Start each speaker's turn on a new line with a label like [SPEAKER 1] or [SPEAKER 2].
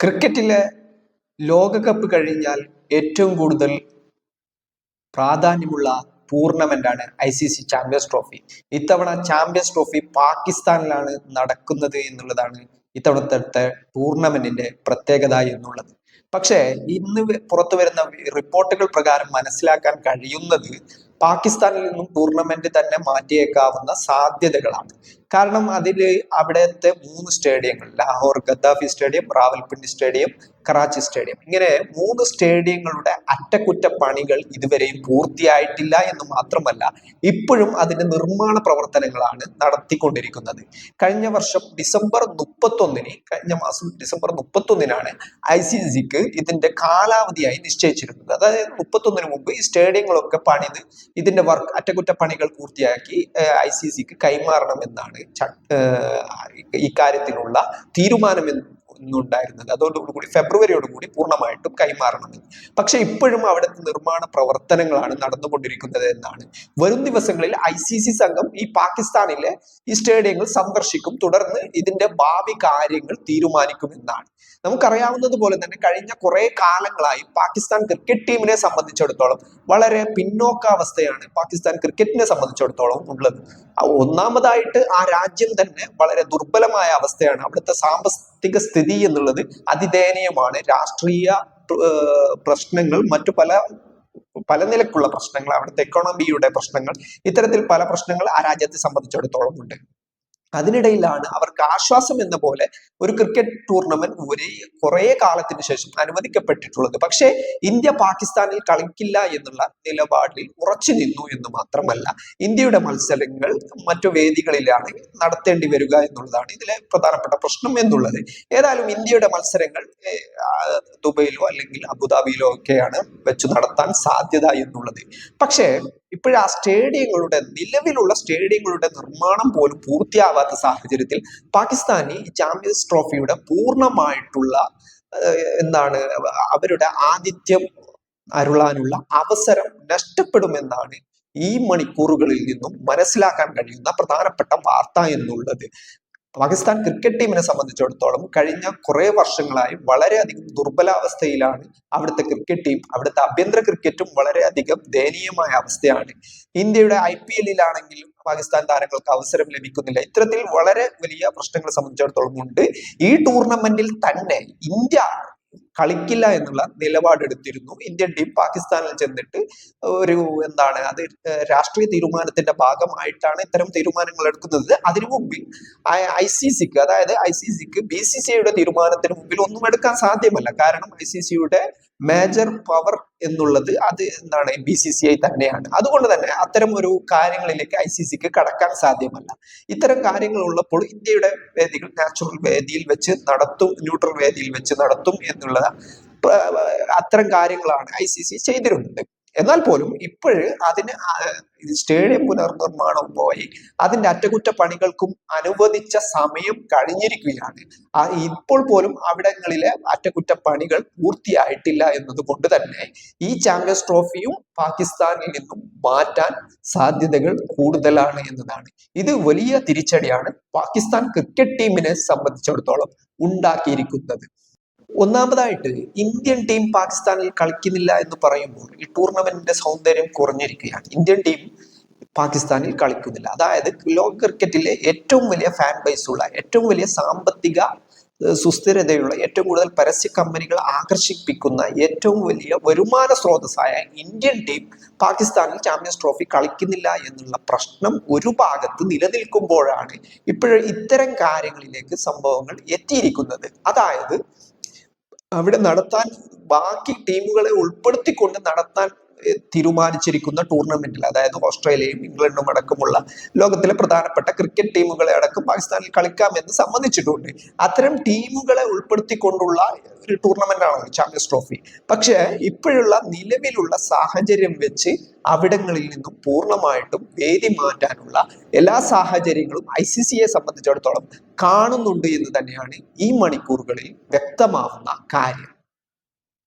[SPEAKER 1] ക്രിക്കറ്റിലെ ലോകകപ്പ് കഴിഞ്ഞാൽ ഏറ്റവും കൂടുതൽ പ്രാധാന്യമുള്ള ടൂർണമെന്റാണ് ICC ചാമ്പ്യൻസ് ട്രോഫി. ഇത്തവണ ചാമ്പ്യൻസ് ട്രോഫി പാകിസ്ഥാനിലാണ് നടക്കുന്നത് എന്നുള്ളതാണ് ഇത്തവണത്തെ ടൂർണമെന്റിന്റെ പ്രത്യേകത എന്നുള്ളത്. പക്ഷേ ഇന്ന് പുറത്തു വരുന്ന റിപ്പോർട്ടുകൾ പ്രകാരം മനസ്സിലാക്കാൻ കഴിയുന്നത് പാകിസ്ഥാനിൽ നിന്നും ടൂർണമെന്റ് തന്നെ മാറ്റിയേക്കാവുന്ന സാധ്യതകളാണ്. കാരണം അവിടുത്തെ 3 സ്റ്റേഡിയങ്ങൾ, Lahore Gaddafi stadium, Rawalpindi stadium, Karachi stadium, ഇങ്ങനെ 3 സ്റ്റേഡിയങ്ങളുടെ അറ്റകുറ്റപ്പണികൾ ഇതുവരെയും പൂർത്തിയായിട്ടില്ല എന്ന് മാത്രമല്ല ഇപ്പോഴും അതിന്റെ നിർമ്മാണ പ്രവർത്തനങ്ങളാണ് നടത്തിക്കൊണ്ടിരിക്കുന്നത്. കഴിഞ്ഞ മാസം ഡിസംബർ 31-നാണ് ICCക്ക് ഇതിന്റെ കാലാവധിയായി നിശ്ചയിച്ചിരുന്നത്. അതായത് 31 മുമ്പ് ഈ സ്റ്റേഡിയങ്ങളൊക്കെ പണിത് ഇതിന്റെ അറ്റകുറ്റപ്പണികൾ പൂർത്തിയാക്കി ICCക്ക് കൈമാറണമെന്നാണ് ഈ കാര്യത്തിലുള്ള തീരുമാനം ഉണ്ടായിരുന്നത്. അതോടുകൂടി ഫെബ്രുവരിയോടുകൂടി പൂർണ്ണമായിട്ടും കൈമാറണമെന്ന്. പക്ഷെ ഇപ്പോഴും അവിടുത്തെ നിർമ്മാണ പ്രവർത്തനങ്ങളാണ് നടന്നുകൊണ്ടിരിക്കുന്നത് എന്നാണ്. വരും ദിവസങ്ങളിൽ ICC സംഘം ഈ പാകിസ്ഥാനിലെ ഈ സ്റ്റേഡിയങ്ങൾ സന്ദർശിക്കും. തുടർന്ന് ഇതിന്റെ ഭാവി കാര്യങ്ങൾ തീരുമാനിക്കുമെന്നാണ്. നമുക്കറിയാവുന്നത് പോലെ തന്നെ കഴിഞ്ഞ കുറെ കാലങ്ങളായി പാകിസ്ഥാൻ ക്രിക്കറ്റ് ടീമിനെ സംബന്ധിച്ചിടത്തോളം വളരെ പിന്നോക്കാവസ്ഥയാണ് പാകിസ്ഥാൻ ക്രിക്കറ്റിനെ സംബന്ധിച്ചിടത്തോളം ഉള്ളത്. ഒന്നാമതായിട്ട് ആ രാജ്യം തന്നെ വളരെ ദുർബലമായ അവസ്ഥയാണ്. അവിടുത്തെ സാമ്പത്തിക സ്ഥിതി എന്നുള്ളത് അതിദയനീയമാണ്. രാഷ്ട്രീയ പ്രശ്നങ്ങൾ, മറ്റു പല നിലക്കുള്ള പ്രശ്നങ്ങൾ, അവിടുത്തെ എക്കോണമിയുടെ പ്രശ്നങ്ങൾ, ഇത്തരത്തിൽ പല പ്രശ്നങ്ങൾ ആ രാജ്യത്തെ സംബന്ധിച്ചിടത്തോളം ഉണ്ട്. അതിനിടയിലാണ് അവർക്ക് ആശ്വാസം എന്ന പോലെ ഒരു ക്രിക്കറ്റ് ടൂർണമെന്റ് കുറെ കാലത്തിന് ശേഷം അനുവദിക്കപ്പെട്ടിട്ടുള്ളത്. പക്ഷേ ഇന്ത്യ പാകിസ്ഥാനിൽ കളിക്കില്ല എന്നുള്ള നിലപാടിൽ ഉറച്ചു നിന്നു എന്ന് മാത്രമല്ല, ഇന്ത്യയുടെ മത്സരങ്ങൾ മറ്റു വേദികളിലാണ് നടത്തേണ്ടി വരിക എന്നുള്ളതാണ് ഇതിലെ പ്രധാനപ്പെട്ട പ്രശ്നം എന്നുള്ളത്. ഏതായാലും ഇന്ത്യയുടെ മത്സരങ്ങൾ ദുബൈയിലോ അല്ലെങ്കിൽ അബുദാബിയിലോ ഒക്കെയാണ് വെച്ച് നടത്താൻ സാധ്യത എന്നുള്ളത്. പക്ഷേ ഇപ്പോഴാ നിലവിലുള്ള സ്റ്റേഡിയങ്ങളുടെ നിർമ്മാണം പോലും പൂർത്തിയാവാത്ത സാഹചര്യത്തിൽ പാകിസ്ഥാനി ചാമ്പ്യൻസ് ട്രോഫിയുടെ പൂർണ്ണമായിട്ടുള്ള അവരുടെ ആതിഥ്യം അരുളാനുള്ള അവസരം നഷ്ടപ്പെടുമെന്നാണ് ഈ മണിക്കൂറുകളിൽ നിന്നും മനസ്സിലാക്കാൻ കഴിയുന്ന പ്രധാനപ്പെട്ട വാർത്ത എന്നുള്ളത്. പാകിസ്ഥാൻ ക്രിക്കറ്റ് ടീമിനെ സംബന്ധിച്ചിടത്തോളം കഴിഞ്ഞ കുറെ വർഷങ്ങളായി വളരെയധികം ദുർബലാവസ്ഥയിലാണ് അവിടുത്തെ ക്രിക്കറ്റ് ടീം. അവിടുത്തെ ആഭ്യന്തര ക്രിക്കറ്റും വളരെയധികം ദയനീയമായ അവസ്ഥയാണ്. ഇന്ത്യയുടെ IPL-ലാണെങ്കിലും പാകിസ്ഥാൻ താരങ്ങൾക്ക് അവസരം ലഭിക്കുന്നില്ല. ഇത്തരത്തിൽ വളരെ വലിയ പ്രശ്നങ്ങളെ സംബന്ധിച്ചിടത്തോളം ഉണ്ട്. ഈ ടൂർണമെന്റിൽ തന്നെ ഇന്ത്യ കളിക്കില്ല എന്നുള്ള നിലപാടെടുത്തിരുന്നു. ഇന്ത്യൻ ടീം പാകിസ്ഥാനിൽ ചെന്നിട്ട് അത് രാഷ്ട്രീയ തീരുമാനത്തിന്റെ ഭാഗമായിട്ടാണ് ഇത്തരം തീരുമാനങ്ങൾ എടുക്കുന്നത്. അതിനു മുമ്പിൽ ICCക്ക്, അതായത് ICCക്ക് BCCIയുടെ തീരുമാനത്തിന് മുമ്പിൽ ഒന്നും എടുക്കാൻ സാധ്യമല്ല. കാരണം ICCയുടെ മേജർ പവർ എന്നുള്ളത് BCCI തന്നെയാണ്. അതുകൊണ്ട് തന്നെ അത്തരം ഒരു കാര്യങ്ങളിലേക്ക് ICCക്ക് കടക്കാൻ സാധ്യമല്ല. ഇത്തരം കാര്യങ്ങൾ ഉള്ളപ്പോൾ ഇന്ത്യയുടെ വേദികൾ നാച്ചുറൽ വേദിയിൽ വെച്ച് നടത്തും, ന്യൂട്രൽ വേദിയിൽ വെച്ച് നടത്തും എന്നുള്ള അത്തരം കാര്യങ്ങളാണ് ICC ചെയ്തിരുന്നത്. എന്നാൽ പോലും ഇപ്പോഴ് അതിന് സ്റ്റേഡിയം പുനർനിർമ്മാണം പോയി അതിന്റെ അറ്റകുറ്റപ്പണികൾക്കും അനുവദിച്ച സമയം കഴിഞ്ഞിരിക്കുകയാണ്. ഇപ്പോൾ പോലും അവിടങ്ങളിലെ അറ്റകുറ്റപ്പണികൾ പൂർത്തിയായിട്ടില്ല എന്നതുകൊണ്ട് തന്നെ ഈ ചാമ്പ്യൻസ് ട്രോഫിയും പാകിസ്ഥാനിൽ നിന്നും മാറ്റാൻ സാധ്യതകൾ കൂടുതലാണ് എന്നതാണ്. ഇത് വലിയ തിരിച്ചടിയാണ് പാകിസ്ഥാൻ ക്രിക്കറ്റ് ടീമിനെ സംബന്ധിച്ചിടത്തോളം ഉണ്ടാക്കിയിരിക്കുന്നത്. ഒന്നാമതായിട്ട് ഇന്ത്യൻ ടീം പാകിസ്ഥാനിൽ കളിക്കുന്നില്ല എന്ന് പറയുമ്പോൾ ഈ ടൂർണമെന്റിന്റെ സൗന്ദര്യം കുറഞ്ഞിരിക്കുകയാണ്. ഇന്ത്യൻ ടീം പാകിസ്ഥാനിൽ കളിക്കുന്നില്ല. അതായത് ലോക ക്രിക്കറ്റിലെ ഏറ്റവും വലിയ ഫാൻ ബേസ് ഉള്ള, ഏറ്റവും വലിയ സാമ്പത്തിക സുസ്ഥിരതയുള്ള, ഏറ്റവും കൂടുതൽ പരസ്യ കമ്പനികൾ ആകർഷിപ്പിക്കുന്ന, ഏറ്റവും വലിയ വരുമാന സ്രോതസ്സായ ഇന്ത്യൻ ടീം പാകിസ്ഥാനിൽ ചാമ്പ്യൻസ് ട്രോഫി കളിക്കുന്നില്ല എന്നുള്ള പ്രശ്നം ഒരു ഭാഗത്ത് നിലനിൽക്കുമ്പോഴാണ് ഇപ്പോഴും ഇത്തരം കാര്യങ്ങളിലേക്ക് സംഭവങ്ങൾ എത്തിയിരിക്കുന്നത്. അതായത് അവിടെ ബാക്കി ടീമുകളെ ഉൾപ്പെടുത്തിക്കൊണ്ട് നടത്താൻ തീരുമാനിച്ചിരിക്കുന്ന ടൂർണമെന്റിൽ, അതായത് ഓസ്ട്രേലിയയും ഇംഗ്ലണ്ടും അടക്കമുള്ള ലോകത്തിലെ പ്രധാനപ്പെട്ട ക്രിക്കറ്റ് ടീമുകളെ അടക്കം പാകിസ്ഥാനിൽ കളിക്കാമെന്ന് സമ്മതിച്ചിട്ടുണ്ട്. അത്തരം ടീമുകളെ ഉൾപ്പെടുത്തിക്കൊണ്ടുള്ള ഒരു ടൂർണമെന്റ് ആണ് ചാമ്പ്യൻസ് ട്രോഫി. പക്ഷെ ഇപ്പോഴുള്ള നിലവിലുള്ള സാഹചര്യം വെച്ച് അവിടങ്ങളിൽ നിന്നും പൂർണ്ണമായിട്ടും വേദി മാറ്റാനുള്ള എല്ലാ സാഹചര്യങ്ങളും ICCയെ സംബന്ധിച്ചിടത്തോളം കാണുന്നുണ്ട് എന്ന് തന്നെയാണ് ഈ മണിക്കൂറുകളിൽ വ്യക്തമാവുന്ന കാര്യം.